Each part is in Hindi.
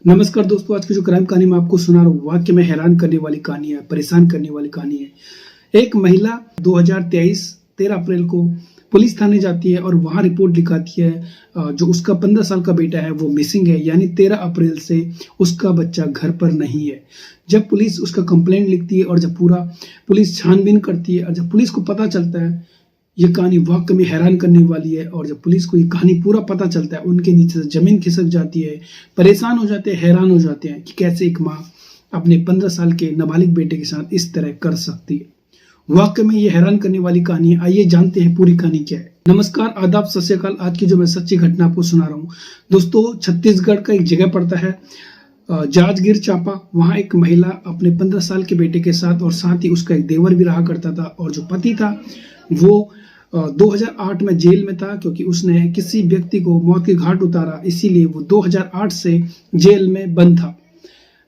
नमस्कार दोस्तों, आज की जो क्राइम कहानी मैं आपको सुना रहा हूँ वाकई में हैरान करने वाली कहानी है, परेशान करने वाली कहानी है। एक महिला 2023 13 अप्रैल को पुलिस थाने जाती है और वहां रिपोर्ट लिखाती है जो उसका 15 साल का बेटा है वो मिसिंग है, यानी 13 अप्रैल से उसका बच्चा घर पर नहीं है। जब पुलिस उसका कंप्लेंट लिखती है और जब पूरा पुलिस छानबीन करती है और जब पुलिस को पता चलता है, ये कहानी वाकई में हैरान करने वाली है। और जब पुलिस को ये कहानी पूरा पता चलता है, उनके नीचे से जमीन खिसक जाती है, परेशान हो जाते हैं, हैरान हो जाते हैं कि कैसे एक माँ अपने 15 साल के नाबालिग बेटे के साथ इस तरह कर सकती है। वाकई में ये हैरान करने वाली कहानी है। आइए जानते हैं पूरी कहानी क्या है। नमस्कार, आदाब, सत श्री अकाल। आज की जो मैं सच्ची घटना आपको सुना रहा हूँ दोस्तों, छत्तीसगढ़ का एक जगह पड़ता है जांजगीर चांपा। वहां एक महिला अपने 15 साल के बेटे के साथ और साथ ही उसका एक देवर भी रहा करता था, और जो पति था वो 2008 में जेल में था क्योंकि उसने किसी व्यक्ति को मौत के घाट उतारा, इसीलिए वो 2008 से जेल में बंद था।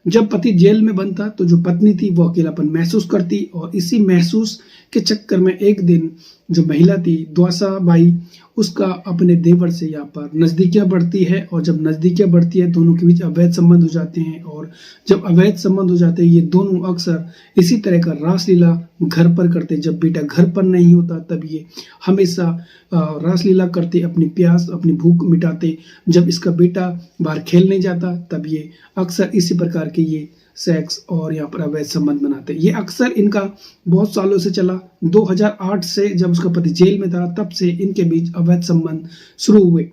जब पति जेल में बंद था तो जो पत्नी थी वो अकेलापन महसूस करती, और इसी महसूस के चक्कर में एक दिन जो महिला थी द्वासा बाई, उसका अपने देवर से यहाँ पर नजदीकियां बढ़ती है। और जब नजदीकियां बढ़ती है, दोनों के बीच अवैध संबंध हो जाते हैं। और जब अवैध संबंध हो जाते हैं, ये दोनों अक्सर इसी तरह का रासलीला घर पर करते। जब बेटा घर पर नहीं होता तब ये हमेशा रासलीला करते, अपनी प्यास अपनी भूख मिटाते। जब इसका बेटा बाहर खेलने जाता तब ये अक्सर इसी प्रकार के ये सेक्स और यहाँ पर अवैध संबंध बनाते। ये अक्सर इनका बहुत सालों से चला। 2008 से जब उसका पति जेल में था तब से इनके बीच अवैध संबंध शुरू हुए।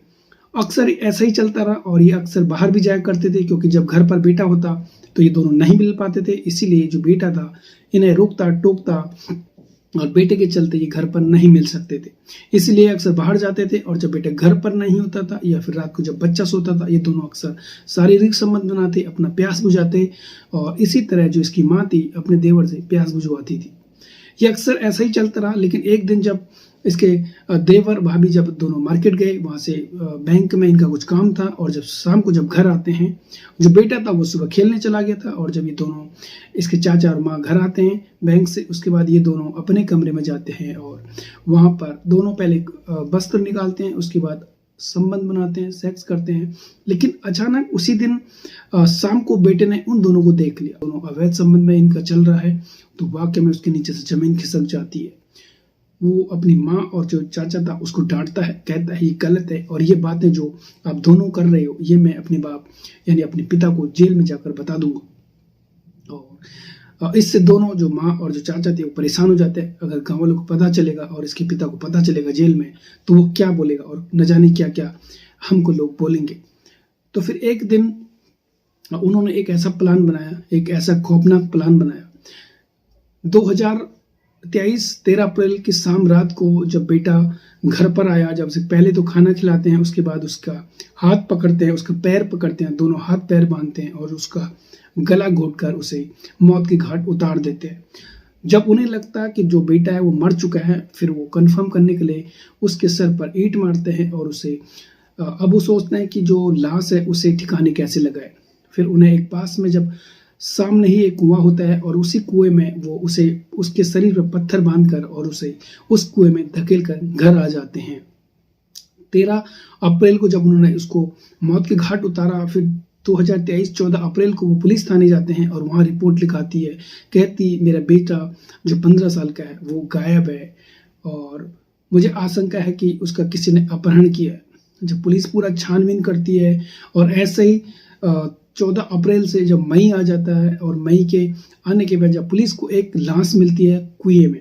अक्सर ऐसा ही चलता रहा और ये अक्सर बाहर भी जाया करते थे, क्योंकि जब घर पर बेटा होता तो ये दोनों नहीं मिल पाते थे। इसीलिए जो बेटा था इन्हें रोकता टोकता, और बेटे के चलते ये घर पर नहीं मिल सकते थे, इसलिए अक्सर बाहर जाते थे। और जब बेटे घर पर नहीं होता था या फिर रात को जब बच्चा सोता था, ये दोनों अक्सर शारीरिक संबंध बनाते, अपना प्यास बुझाते। और इसी तरह जो इसकी माँ थी अपने देवर से प्यास बुझवाती थी। ये अक्सर ऐसा ही चलता रहा। लेकिन एक दिन जब इसके देवर भाभी जब दोनों मार्केट गए, वहां से बैंक में इनका कुछ काम था, और जब शाम को जब घर आते हैं, जो बेटा था वो सुबह खेलने चला गया था। और जब ये दोनों इसके चाचा और माँ घर आते हैं बैंक से, उसके बाद ये दोनों अपने कमरे में जाते हैं और वहां पर दोनों पहले वस्त्र निकालते हैं, उसके बाद संबंध बनाते हैं, सेक्स करते हैं। लेकिन अचानक उसी दिन शाम को बेटे ने उन दोनों को देख लिया, दोनों अवैध संबंध में इनका चल रहा है। तो वाकई में उसके नीचे से जमीन खिसक जाती है। वो अपनी माँ और जो चाचा था उसको डांटता है, कहता है ये गलत है, और ये बातें जो आप दोनों कर रहे हो ये मैं अपने बाप यानी अपने पिता को जेल में जाकर बता दूंगा। और इससे दोनों जो माँ और जो चाचा थे वो परेशान हो जाते हैं। अगर गाँव वालों को पता चलेगा और इसके पिता को पता चलेगा जेल में, तो वो क्या बोलेगा और न जाने क्या क्या हमको लोग बोलेंगे। तो फिर एक दिन उन्होंने एक ऐसा प्लान बनाया, एक ऐसा खौफनाक प्लान बनाया। 2023 13 अप्रैल की शाम रात को जब बेटा घर पर आया, जब से पहले तो खाना खिलाते हैं, उसके बाद उसका हाथ पकड़ते हैं, उसका पैर पकड़ते हैं, दोनों हाथ पैर बांधते हैं और उसका गला घोटकर उसे मौत के घाट उतार देते हैं। जब उन्हें लगता है कि जो बेटा है वो मर चुका है, फिर वो कंफर्म करने के लिए उसके सर पर ईंट मारते हैं और उसे अब वो सोचते हैं कि जो लाश है उसे ठिकाने कैसे लगाए। फिर उन्हें एक पास में जब सामने ही एक कुआं होता है, और उसी कुएं में वो उसे उसके शरीर पर पत्थर बांधकर और उसे उस कुएं में धकेल कर घर आ जाते हैं। 13 अप्रैल को जब उन्होंने उसको मौत के घाट उतारा, फिर 2023 14 अप्रैल को वो पुलिस थाने जाते हैं और वहाँ रिपोर्ट लिखाती है, कहती मेरा बेटा जो 15 साल का है वो गायब है और मुझे आशंका है कि उसका किसी ने अपहरण किया है। जब पुलिस पूरा छानबीन करती है, और ऐसे ही 14 अप्रैल से जब मई आ जाता है, और मई के आने के बाद जब पुलिस को एक लाश मिलती है कुएं में,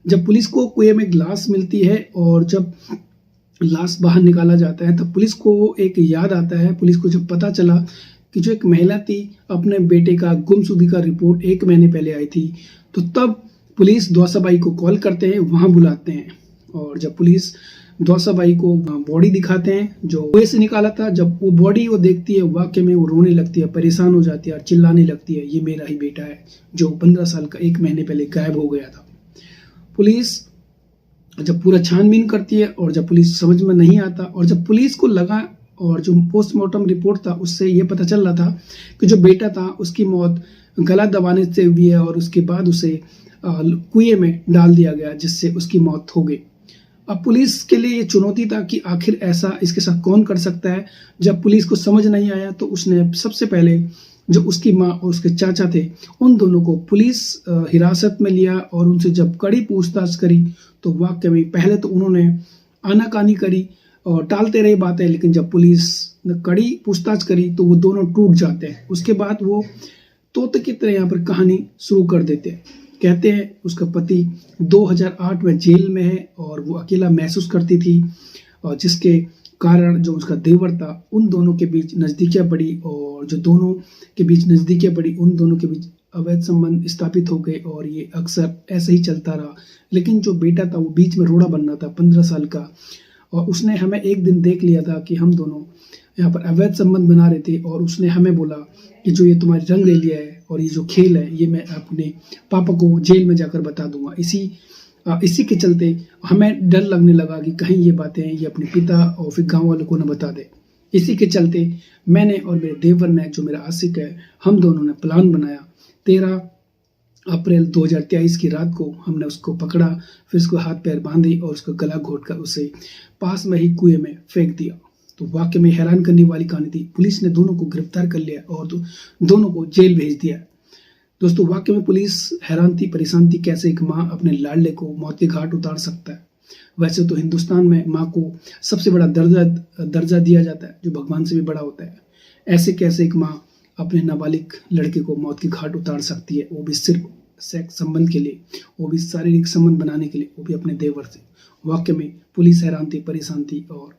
जब पुलिस को कुएं में एक लाश मिलती है और जब लाश बाहर निकाला जाता है, तब पुलिस को एक याद आता है। पुलिस को जब पता चला कि जो एक महिला थी अपने बेटे का गुमशुदगी का रिपोर्ट 1 महीने पहले आई थी, तो तब पुलिस द्वासाबाई को कॉल करते हैं, वहां बुलाते हैं। और जब पुलिस द्वासाबाई को बॉडी दिखाते हैं जो कुएं से निकाला था, जब वो बॉडी वो देखती है, वाकई में वो रोने लगती है, परेशान हो जाती है और चिल्लाने लगती है, ये मेरा ही बेटा है जो 15 साल का 1 महीने पहले गायब हो गया था। पुलिस जब पूरा छानबीन करती है और जब पुलिस समझ में नहीं आता, और जब पुलिस को लगा और जो पोस्टमार्टम रिपोर्ट था उससे ये पता चल रहा था कि जो बेटा था उसकी मौत गला दबाने से हुई है, और उसके बाद उसे कुएं में डाल दिया गया जिससे उसकी मौत हो गई। अब पुलिस के लिए ये चुनौती था कि आखिर ऐसा इसके साथ कौन कर सकता है। जब पुलिस को समझ नहीं आया तो उसने सबसे पहले जो उसकी माँ और उसके चाचा थे उन दोनों को पुलिस हिरासत में लिया और उनसे जब कड़ी पूछताछ करी तो वाकई में पहले तो उन्होंने आनाकानी करी और टालते रहे बातें, लेकिन जब पुलिस ने कड़ी पूछताछ करी तो वो दोनों टूट जाते हैं। उसके बाद वो तोते की तरह यहाँ पर कहानी शुरू कर देते हैं। कहते हैं उसका पति 2008 में जेल में है और वो अकेला महसूस करती थी, और जिसके कारण जो उसका देवर था उन दोनों के बीच नज़दीकियाँ बढ़ी, और जो दोनों के बीच नज़दीकियाँ बढ़ी उन दोनों के बीच अवैध संबंध स्थापित हो गए और ये अक्सर ऐसे ही चलता रहा। लेकिन जो बेटा था वो बीच में रोड़ा बन रहा था 15 साल का, और उसने हमें एक दिन देख लिया था कि हम दोनों यहाँ पर अवैध संबंध बना रहे थे, और उसने हमें बोला कि जो ये तुम्हारी रंग ले लिया है और ये जो खेल है ये मैं अपने पापा को जेल में जाकर बता दूंगा। इसी के चलते हमें डर लगने लगा कि कहीं ये बातें ये अपने पिता और फिर गांव वालों को न बता दे। इसी के चलते मैंने और मेरे देवर ने, जो मेरा आशिक है, हम दोनों ने प्लान बनाया। 13 अप्रैल 2023 की रात को हमने उसको पकड़ा, फिर उसको हाथ पैर बांधे और उसका गला घोंट कर उसे पास में ही कुएं में फेंक दिया। तो वाकई में हैरान करने वाली कहानी थी। पुलिस ने दोनों को गिरफ्तार कर लिया और दोनों को जेल भेज दिया। दोस्तों वाकई में पुलिस हैरान थी, परेशान थी, कैसे एक माँ अपने लाडले को मौत के घाट उतार सकता है। वैसे तो हिंदुस्तान में माँ को सबसे बड़ा दर्जा दिया जाता है, जो भगवान से भी बड़ा होता है। ऐसे कैसे एक माँ अपने नाबालिग लड़के को मौत के घाट उतार सकती है, वो भी सिर्फ सेक्स संबंध के लिए, वो भी शारीरिक संबंध बनाने के लिए, वो भी अपने देवर से। वाकई में पुलिस हैरान थी, परेशान थी और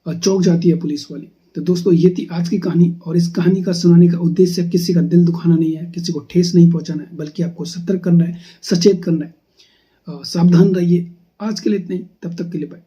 चौंक जाती है पुलिस वाली। तो दोस्तों ये थी आज की कहानी, और इस कहानी का सुनाने का उद्देश्य किसी का दिल दुखाना नहीं है, किसी को ठेस नहीं पहुंचाना है, बल्कि आपको सतर्क करना है, सचेत करना है। सावधान रहिए। आज के लिए इतना ही, तब तक के लिए बाय।